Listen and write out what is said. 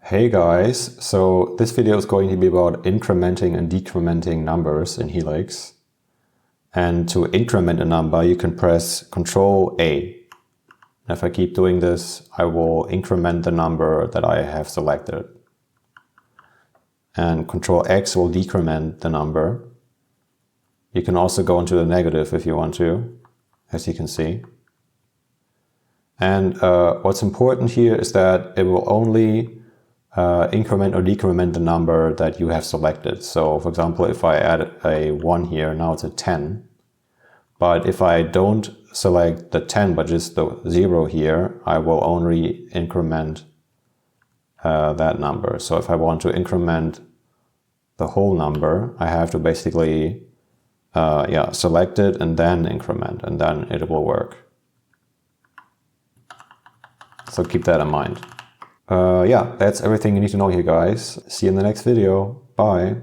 Hey guys, so this video is going to be about incrementing and decrementing numbers in Helix. And to increment a number, you can press Ctrl-a. If I keep doing this, I will increment the number that I have selected. And Ctrl-x will decrement the number. You can also go into the negative if you want to, as you can see. And what's important here is that it will only increment or decrement the number that you have selected. So for example, if I add a 1 here, now it's a 10. But if I don't select the 10 but just the 0 here, I will only increment that number. So if I want to increment the whole number, I have to basically select it and then increment, and then it will work. So keep that in mind. That's everything you need to know here, guys. See you in the next video. Bye.